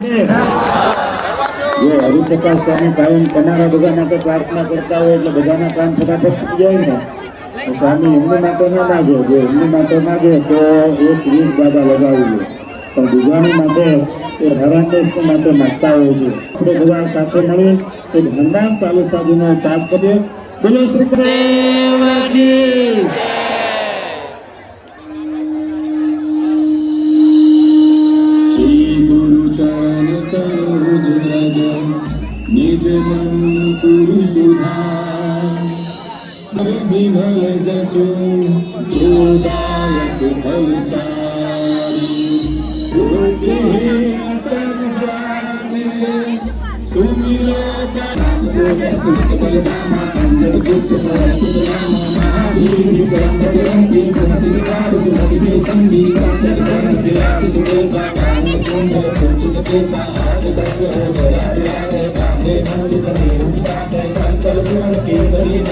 જો હરિપ્રકાશ સ્વામી કાયમ તમારા બધા માટે પ્રાર્થના કરતા હોય એટલે બધાના કામ ફટાફટ થઈ જાય ને. તો સ્વામી એમની માટે ન માગે, જો એમની માટે માગે તો એક રીત દાદા લગાવી લે, પણ બીજાની માટે એ હરાકેશની માટે માગતા હોય છે. આપણે બધા સાથે મળી એક હનુમાન ચાલીસાજીનો પાઠ કરીએ. બોલો શ્રી કૃષ્ણ. निज मन पुरु सुधार विमल जसु जोदायक फल चारि सुमिरो केसरी